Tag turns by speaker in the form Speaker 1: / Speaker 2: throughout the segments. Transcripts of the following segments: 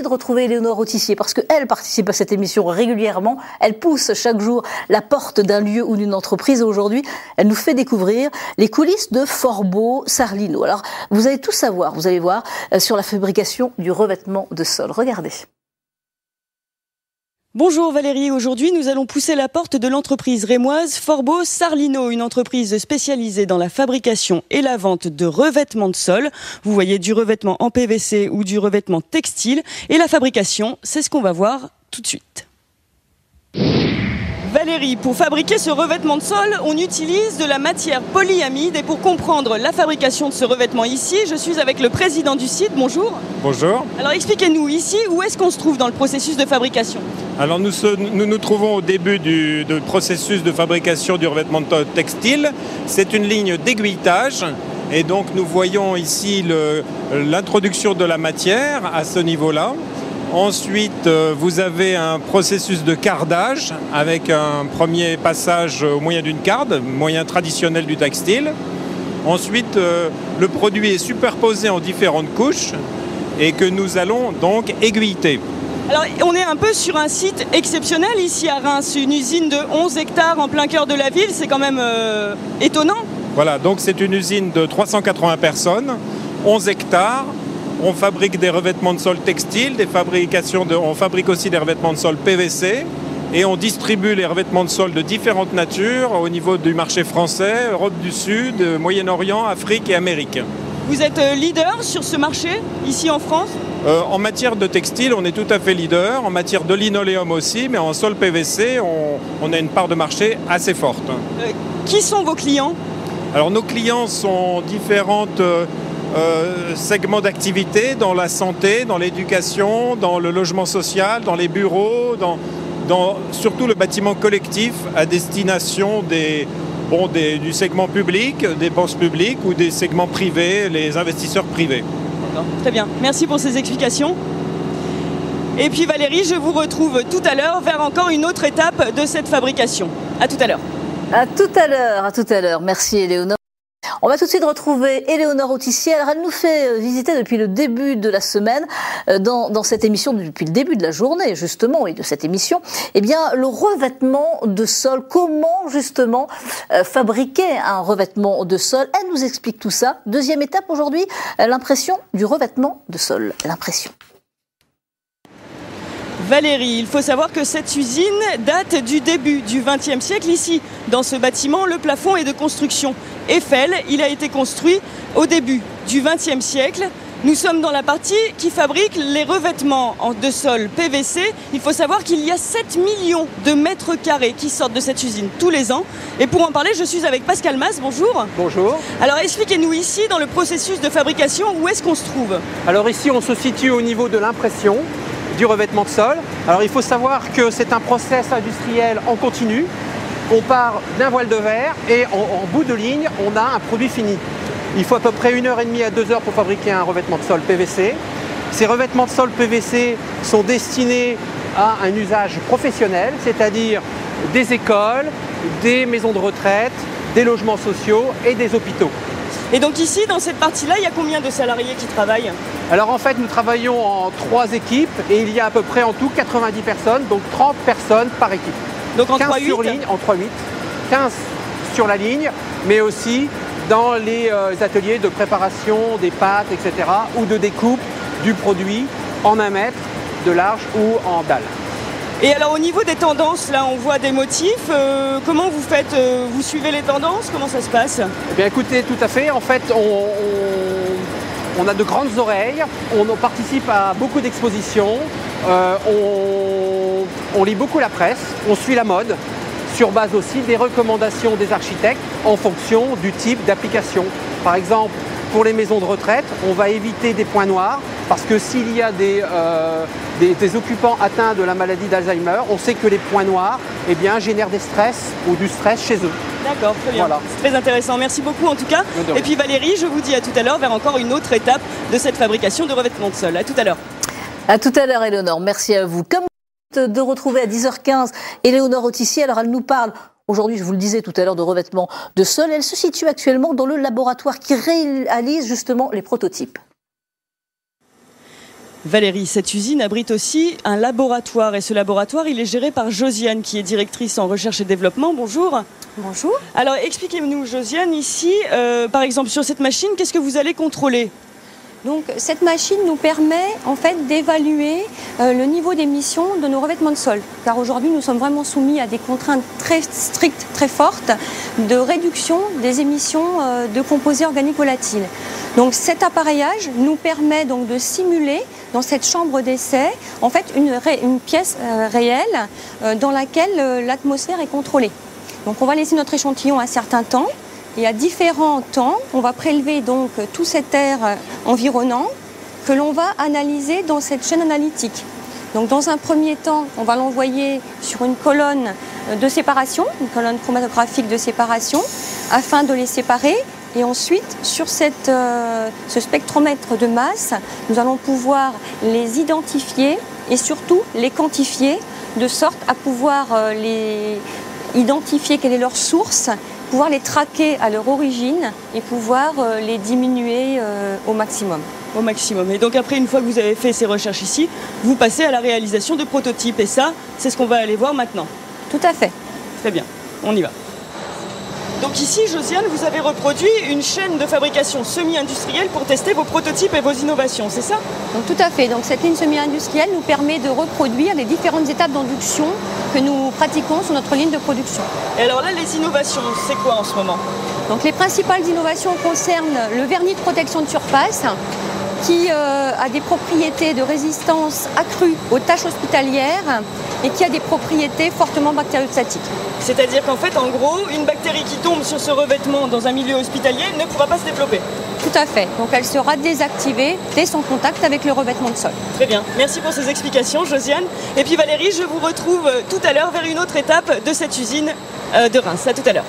Speaker 1: De retrouver Éléonore Autissier parce qu'elle participe à cette émission régulièrement. Elle pousse chaque jour la porte d'un lieu ou d'une entreprise. Aujourd'hui, elle nous fait découvrir les coulisses de Forbeau Sarlino. Alors, vous allez tout savoir, vous allez voir, sur la fabrication du revêtement de sol. Regardez.
Speaker 2: Bonjour Valérie, aujourd'hui nous allons pousser la porte de l'entreprise rémoise Forbeau Sarlino, une entreprise spécialisée dans la fabrication et la vente de revêtements de sol. Vous voyez du revêtement en PVC ou du revêtement textile et la fabrication, c'est ce qu'on va voir tout de suite. Valérie, pour fabriquer ce revêtement de sol, on utilise de la matière polyamide et pour comprendre la fabrication de ce revêtement ici, je suis avec le président du site. Bonjour.
Speaker 3: Bonjour.
Speaker 2: Alors expliquez-nous ici, où est-ce qu'on se trouve dans le processus de fabrication ?
Speaker 3: Alors nous nous trouvons au début du processus de fabrication du revêtement de textile. C'est une ligne d'aiguilletage et donc nous voyons ici l'introduction de la matière à ce niveau-là. Ensuite, vous avez un processus de cardage avec un premier passage au moyen d'une carde, moyen traditionnel du textile. Ensuite, le produit est superposé en différentes couches et que nous allons donc aiguilleter.
Speaker 2: Alors, on est un peu sur un site exceptionnel ici à Reims, une usine de 11 hectares en plein cœur de la ville, c'est quand même étonnant.
Speaker 3: Voilà, donc c'est une usine de 380 personnes, 11 hectares. On fabrique des revêtements de sol textiles, on fabrique aussi des revêtements de sol PVC et on distribue les revêtements de sol de différentes natures au niveau du marché français, Europe du Sud, Moyen-Orient, Afrique et Amérique.
Speaker 2: Vous êtes leader sur ce marché, ici en France ?
Speaker 3: En matière de textile, on est tout à fait leader. En matière de linoléum aussi, mais en sol PVC, on a une part de marché assez forte.
Speaker 2: Qui sont vos clients ?
Speaker 3: Alors nos clients sont différentes segments d'activité dans la santé, dans l'éducation, dans le logement social, dans les bureaux, dans surtout le bâtiment collectif à destination du segment public, des banques publiques ou des segments privés, les investisseurs privés.
Speaker 2: D'accord, très bien. Merci pour ces explications. Et puis Valérie, je vous retrouve tout à l'heure vers encore une autre étape de cette fabrication. À tout à l'heure.
Speaker 1: À tout à l'heure, à tout à l'heure. Merci Éléonore. On va tout de suite retrouver Éléonore Autissier. Alors, elle nous fait visiter depuis le début de la semaine, dans cette émission, depuis le début de la journée, justement, et de cette émission, eh bien, le revêtement de sol. Comment, justement, fabriquer un revêtement de sol? Elle nous explique tout ça. Deuxième étape aujourd'hui, l'impression du revêtement de sol. L'impression.
Speaker 2: Valérie, il faut savoir que cette usine date du début du XXe siècle. Ici, dans ce bâtiment, le plafond est de construction Eiffel. Il a été construit au début du XXe siècle. Nous sommes dans la partie qui fabrique les revêtements de sol PVC. Il faut savoir qu'il y a 7 millions de mètres carrés qui sortent de cette usine tous les ans. Et pour en parler, je suis avec Pascal Mas. Bonjour.
Speaker 4: Bonjour.
Speaker 2: Alors expliquez-nous ici, dans le processus de fabrication, où est-ce qu'on se trouve?
Speaker 4: Alors ici, on se situe au niveau de l'impression du revêtement de sol. Alors il faut savoir que c'est un process industriel en continu. On part d'un voile de verre et en bout de ligne, on a un produit fini. Il faut à peu près 1h30 à 2 heures pour fabriquer un revêtement de sol PVC. Ces revêtements de sol PVC sont destinés à un usage professionnel, c'est-à-dire des écoles, des maisons de retraite, des logements sociaux et des hôpitaux.
Speaker 2: Et donc ici, dans cette partie-là, il y a combien de salariés qui travaillent?
Speaker 4: Alors en fait, nous travaillons en 3 équipes et il y a à peu près en tout 90 personnes, donc 30 personnes par équipe.
Speaker 2: Donc en
Speaker 4: 15
Speaker 2: 3-8
Speaker 4: sur ligne, en 3-8, 15 sur la ligne, mais aussi dans les ateliers de préparation des pâtes, etc. ou de découpe du produit en 1 mètre de large ou en dalle.
Speaker 2: Et alors au niveau des tendances, là on voit des motifs, comment vous faites, vous suivez les tendances, comment ça se passe?
Speaker 4: Eh bien écoutez, tout à fait, en fait on a de grandes oreilles, on participe à beaucoup d'expositions, on lit beaucoup la presse, on suit la mode, sur base aussi des recommandations des architectes en fonction du type d'application. Par exemple, pour les maisons de retraite, on va éviter des points noirs parce que s'il y a des occupants atteints de la maladie d'Alzheimer, on sait que les points noirs génèrent des stress ou du stress chez eux.
Speaker 2: D'accord, très bien. Voilà. C'est très intéressant. Merci beaucoup en tout cas. Et puis Valérie, je vous dis à tout à l'heure vers encore une autre étape de cette fabrication de revêtements de sol. À tout à l'heure.
Speaker 1: À tout à l'heure, Éléonore. Merci à vous. Comme de retrouver à 10h15 Éléonore Autissier. Alors elle nous parle aujourd'hui, je vous le disais tout à l'heure, de revêtement de sol. Elle se situe actuellement dans le laboratoire qui réalise justement les prototypes.
Speaker 2: Valérie, cette usine abrite aussi un laboratoire et ce laboratoire, il est géré par Josiane qui est directrice en recherche et développement. Bonjour.
Speaker 5: Bonjour.
Speaker 2: Alors expliquez-nous Josiane, ici, par exemple sur cette machine, qu'est-ce que vous allez contrôler ?
Speaker 5: Donc cette machine nous permet en fait d'évaluer le niveau d'émission de nos revêtements de sol. Car aujourd'hui nous sommes vraiment soumis à des contraintes très strictes, très fortes de réduction des émissions de composés organiques volatiles. Donc cet appareillage nous permet donc de simuler dans cette chambre d'essai en fait une pièce réelle dans laquelle l'atmosphère est contrôlée. Donc on va laisser notre échantillon un certain temps. Et à différents temps, on va prélever donc tout cet air environnant que l'on va analyser dans cette chaîne analytique. Donc dans un premier temps, on va l'envoyer sur une colonne de séparation, une colonne chromatographique de séparation, afin de les séparer. Et ensuite, sur ce spectromètre de masse, nous allons pouvoir les identifier et surtout les quantifier, de sorte à pouvoir les identifier quelle est leur source, pouvoir les traquer à leur origine et pouvoir les diminuer au maximum.
Speaker 2: Au maximum. Et donc après, une fois que vous avez fait ces recherches ici, vous passez à la réalisation de prototypes. Et ça, c'est ce qu'on va aller voir maintenant.
Speaker 5: Tout à fait.
Speaker 2: Très bien, on y va. Donc ici, Josiane, vous avez reproduit une chaîne de fabrication semi-industrielle pour tester vos prototypes et vos innovations, c'est ça ?
Speaker 5: Donc tout à fait. Donc cette ligne semi-industrielle nous permet de reproduire les différentes étapes d'induction que nous pratiquons sur notre ligne de production.
Speaker 2: Et alors là, les innovations, c'est quoi en ce moment ?
Speaker 5: Donc les principales innovations concernent le vernis de protection de surface qui a des propriétés de résistance accrues aux tâches hospitalières et qui a des propriétés fortement bactériostatiques.
Speaker 2: C'est-à-dire qu'en fait, en gros, une bactérie qui tombe sur ce revêtement dans un milieu hospitalier ne pourra pas se développer.
Speaker 5: Tout à fait. Donc elle sera désactivée dès son contact avec le revêtement de sol.
Speaker 2: Très bien. Merci pour ces explications, Josiane. Et puis Valérie, je vous retrouve tout à l'heure vers une autre étape de cette usine de Reims. À tout à l'heure.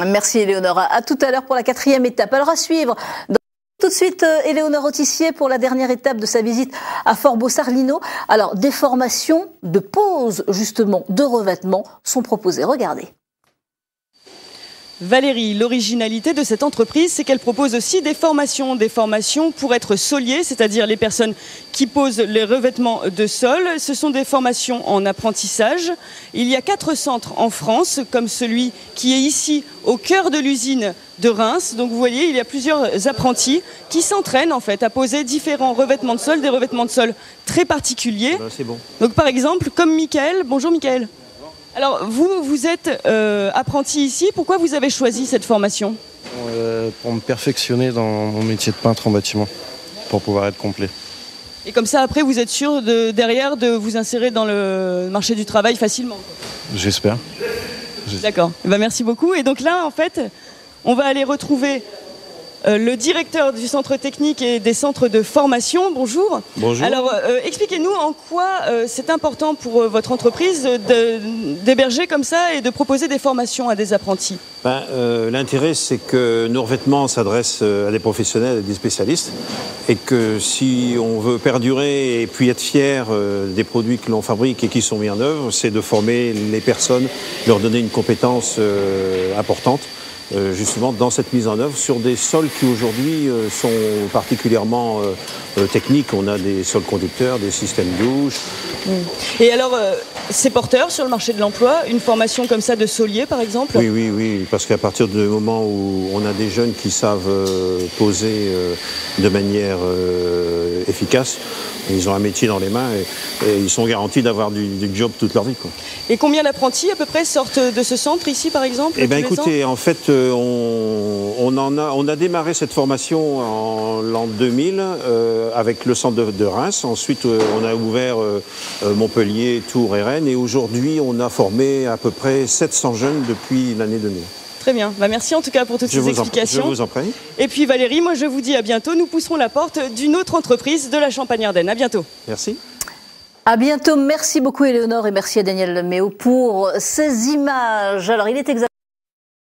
Speaker 1: Merci Éléonore. À tout à l'heure pour la 4e étape. Alors à suivre. Tout de suite, Éléonore Autissier pour la dernière étape de sa visite à Fort-Bossard-Linot. Alors, des formations de pose, justement, de revêtements sont proposées. Regardez.
Speaker 2: Valérie, l'originalité de cette entreprise, c'est qu'elle propose aussi des formations pour être solier, c'est-à-dire les personnes qui posent les revêtements de sol. Ce sont des formations en apprentissage. Il y a 4 centres en France, comme celui qui est ici au cœur de l'usine de Reims. Donc vous voyez, il y a plusieurs apprentis qui s'entraînent en fait à poser différents revêtements de sol, des revêtements de sol très particuliers.
Speaker 6: C'est bon.
Speaker 2: Donc par exemple, comme Mickaël. Bonjour Mickaël. Alors, vous êtes apprenti ici. Pourquoi vous avez choisi cette formation ?
Speaker 6: Pour me perfectionner dans mon métier de peintre en bâtiment, pour pouvoir être complet.
Speaker 2: Et comme ça, après, vous êtes sûr derrière de vous insérer dans le marché du travail facilement ?
Speaker 6: J'espère.
Speaker 2: D'accord. Eh ben, merci beaucoup. Et donc là, en fait, on va aller retrouver le directeur du centre technique et des centres de formation. Bonjour.
Speaker 6: Bonjour.
Speaker 2: Alors, expliquez-nous en quoi c'est important pour votre entreprise d'héberger comme ça et de proposer des formations à des apprentis.
Speaker 7: L'intérêt, c'est que nos revêtements s'adressent à des professionnels et des spécialistes et que si on veut perdurer et puis être fier des produits que l'on fabrique et qui sont mis en œuvre, c'est de former les personnes, leur donner une compétence importante. Justement dans cette mise en œuvre sur des sols qui aujourd'hui sont particulièrement techniques. On a des sols conducteurs, des systèmes douches.
Speaker 2: Et alors, c'est porteur sur le marché de l'emploi, une formation comme ça de solier par exemple ?
Speaker 7: Oui, parce qu'à partir du moment où on a des jeunes qui savent poser de manière efficace, ils ont un métier dans les mains et ils sont garantis d'avoir du job toute leur vie, quoi.
Speaker 2: Et combien d'apprentis à peu près sortent de ce centre ici par exemple ?
Speaker 7: Eh bien écoutez, en fait, on a démarré cette formation en l'an 2000 avec le centre de Reims. Ensuite, on a ouvert Montpellier, Tours et Rennes. Et aujourd'hui, on a formé à peu près 700 jeunes depuis l'année 2000.
Speaker 2: Très bien. Merci en tout cas pour toutes ces explications.
Speaker 7: Je vous en prie.
Speaker 2: Et puis Valérie, moi je vous dis à bientôt. Nous pousserons la porte d'une autre entreprise de la Champagne-Ardenne. À bientôt.
Speaker 7: Merci.
Speaker 1: À bientôt. Merci beaucoup Éléonore et merci à Daniel Méo pour ces images. Alors il est exact.